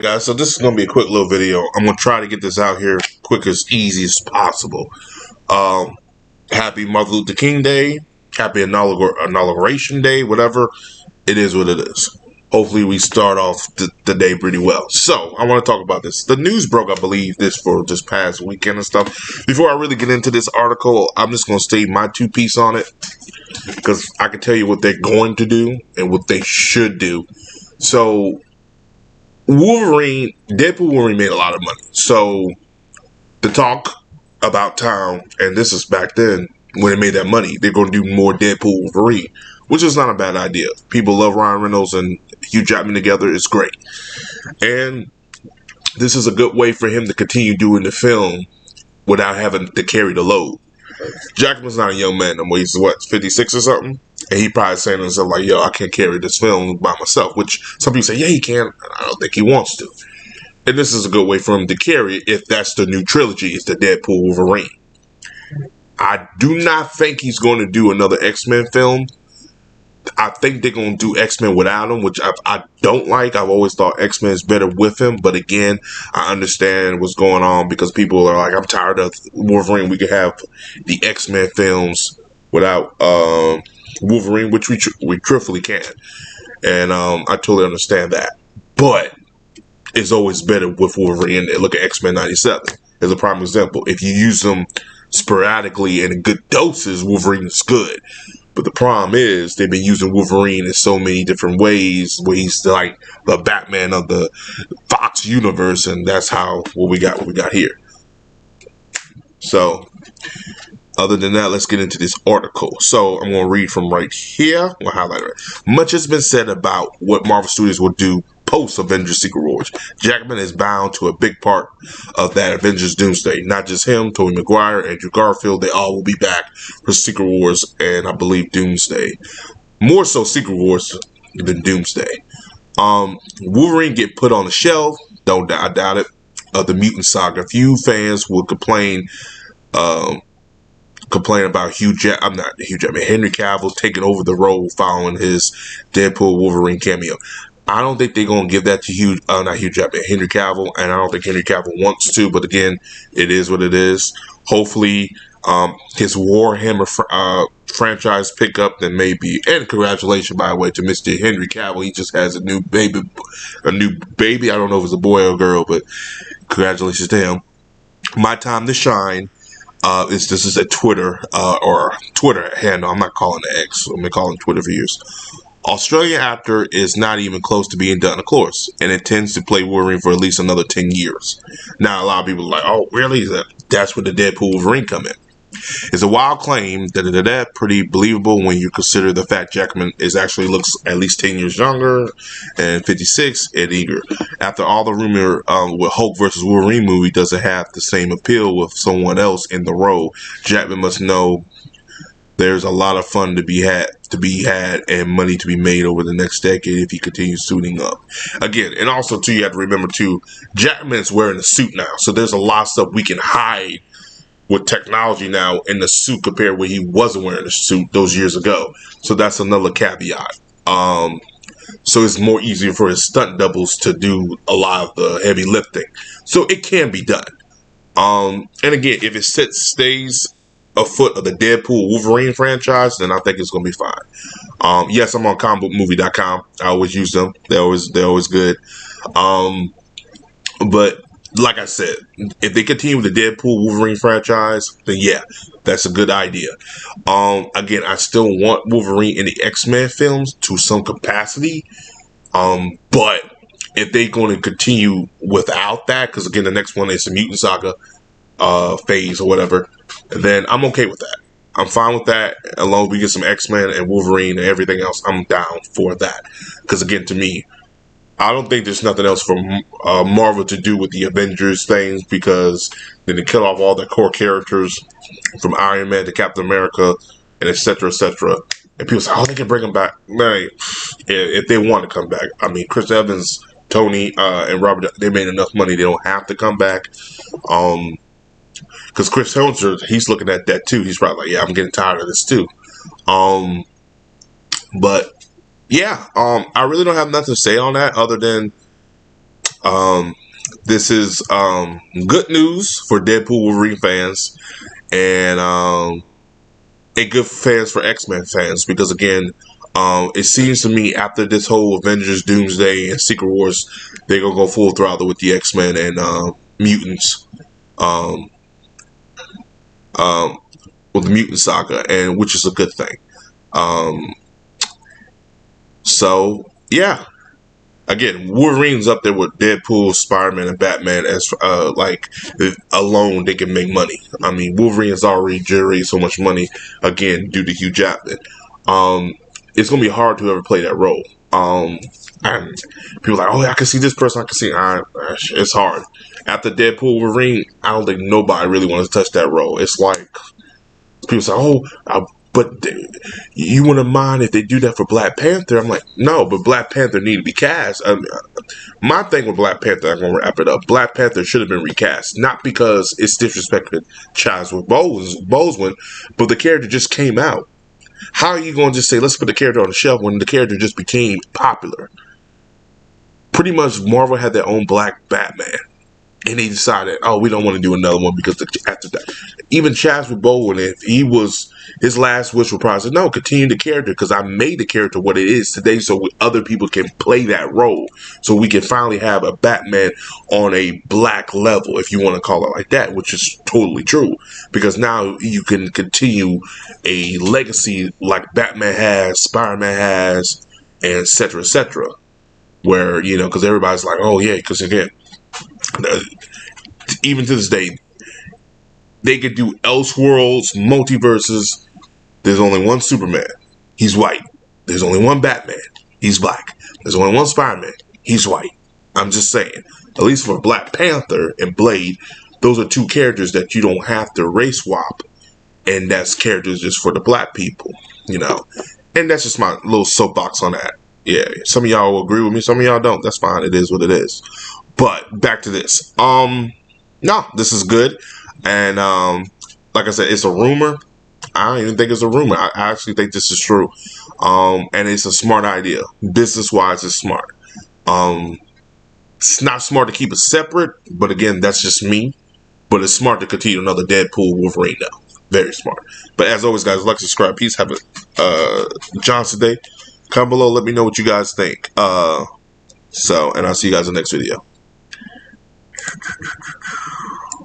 Guys, so this is going to be a quick little video. I'm going to try to get this out here quick as easy as possible. Happy Martin Luther King Day. Happy Inauguration Day. Whatever. It is what it is. Hopefully we start off the day pretty well. So, I want to talk about this. The news broke, I believe, this past weekend and stuff. Before I really get into this article, I'm just going to state my two piece on it. Because I can tell you what they're going to do and what they should do. So, Deadpool Wolverine made a lot of money. So, the talk about town, and this is back then when they made that money, they're going to do more Deadpool Wolverine, which is not a bad idea. People love Ryan Reynolds and Hugh Jackman together. It's great. And this is a good way for him to continue doing the film without having to carry the load. Jackman's not a young man no more. He's, 56 or something? And he probably saying to himself, like, yo, I can't carry this film by myself. Which some people say, yeah, he can. I don't think he wants to. And this is a good way for him to carry it if that's the new trilogy. It's the Deadpool Wolverine. I do not think he's going to do another X-Men film. I think they're going to do X-Men without him, which I don't like. I've always thought X-Men is better with him. But again, I understand what's going on because people are like, I'm tired of Wolverine. We could have the X-Men films without Wolverine, which we truthfully can. And I totally understand that. But it's always better with Wolverine. And look at X-Men 97 as a prime example. If you use them sporadically and in good doses, Wolverine is good. But the problem is they've been using Wolverine in so many different ways where he's like the Batman of the Fox universe, and that's how what we got here. So other than that, let's get into this article. So I'm going to read from right here. I'm going to highlight it. Much has been said about what Marvel Studios will do post-Avengers Secret Wars. Jackman is bound to a big part of that Avengers Doomsday. Not just him, Tobey Maguire, Andrew Garfield, they all will be back for Secret Wars and I believe Doomsday. More so Secret Wars than Doomsday. Wolverine get put on the shelf. I doubt it. Of the Mutant Saga. Few fans will complain about Henry Cavill taking over the role following his Deadpool Wolverine cameo. I don't think they're going to give that to Henry Cavill, and I don't think Henry Cavill wants to, but again, it is what it is. Hopefully, his Warhammer franchise pickup, then maybe, and congratulations, by the way, to Mr. Henry Cavill. He just has a new baby. I don't know if it's a boy or a girl, but congratulations to him. My time to shine. This is a Twitter handle. I'm not calling it X. I'm gonna call it Twitter for years. Australian actor is not even close to being done, of course, and intends to play Wolverine for at least another 10 years. Now, a lot of people are like, oh, really? That's where the Deadpool Wolverine come in. It's a wild claim, pretty believable when you consider the fact Jackman actually looks at least 10 years younger and 56 and eager. After all, the rumor with Hulk versus Wolverine movie doesn't have the same appeal with someone else in the role. Jackman must know there's a lot of fun to be had and money to be made over the next decade if he continues suiting up. Again, and also too, you have to remember too, Jackman's wearing a suit now, so there's a lot of stuff we can hide with technology now in the suit compared where he wasn't wearing a suit those years ago. So that's another caveat. So it's more easier for his stunt doubles to do a lot of the heavy lifting. So it can be done. And again, if it stays afoot of the Deadpool Wolverine franchise, then I think it's going to be fine. Yes, I'm on comicbookmovie.com. I always use them. They're always good. But like I said, if they continue with the Deadpool Wolverine franchise, then yeah, that's a good idea. Again, I still want Wolverine in the X-Men films to some capacity. But if they're going to continue without that, because again, the next one is the Mutant Saga phase or whatever, then I'm okay with that. I'm fine with that. As long as we get some X-Men and Wolverine and everything else, I'm down for that. Because again, to me, I don't think there's nothing else for Marvel to do with the Avengers things, because then they kill off all the core characters from Iron Man to Captain America and etc. etc. And people say, oh, they can bring them back. Man, if they want to come back. I mean, Chris Evans, Tony, and Robert, they made enough money. They don't have to come back. Because Chris Hemsworth, he's looking at that too. He's probably like, yeah, I'm getting tired of this too. But yeah, I really don't have nothing to say on that other than This is good news for Deadpool Wolverine fans, and good fans for X-Men fans, because again, it seems to me after this whole Avengers Doomsday and Secret Wars, they're gonna go full throttle with the X-Men and mutants, um, um, with the mutant saga, and which is a good thing. Um, so yeah, again, Wolverine's up there with Deadpool, Spider-Man, and Batman as like alone they can make money. I mean, Wolverine has already generated so much money again due to Hugh Jackman. Um, it's gonna be hard to ever play that role. And people are like, oh, I can see this person, I can see. It's hard. After Deadpool, Wolverine, I don't think nobody really wants to touch that role. It's like people say, oh, but you wouldn't mind if they do that for Black Panther? I'm like, no, but Black Panther need to be cast. My thing with Black Panther, I'm going to wrap it up. Black Panther should have been recast, not because it's disrespected Chadwick Boseman, but the character just came out. How are you going to just say, let's put the character on the shelf when the character just became popular? Pretty much Marvel had their own Black Batman. And they decided, oh, we don't want to do another one because after that, even Chadwick Boseman, if his last wish was probably, no, continue the character because I made the character what it is today, so other people can play that role, so we can finally have a Batman on a black level, if you want to call it like that, which is totally true, because now you can continue a legacy like Batman has, Spider-Man has, and etc., where because everybody's like, oh yeah, because again. Even to this day, they could do Elseworlds, multiverses. There's only one Superman. He's white. There's only one Batman. He's black. There's only one Spider-Man. He's white. I'm just saying. At least for Black Panther and Blade, those are two characters that you don't have to race swap. And that's characters just for the black people, And that's just my little soapbox on that. Yeah, some of y'all will agree with me. Some of y'all don't. That's fine. It is what it is. But back to this. No, this is good. And like I said, it's a rumor. I don't even think it's a rumor. I actually think this is true. And it's a smart idea. Business wise, it's smart. It's not smart to keep it separate, but again, that's just me. But it's smart to continue another Deadpool Wolverine now. Very smart. But as always, guys, like, subscribe. Peace. Have a Johnson Day. Comment below. Let me know what you guys think. And I'll see you guys in the next video.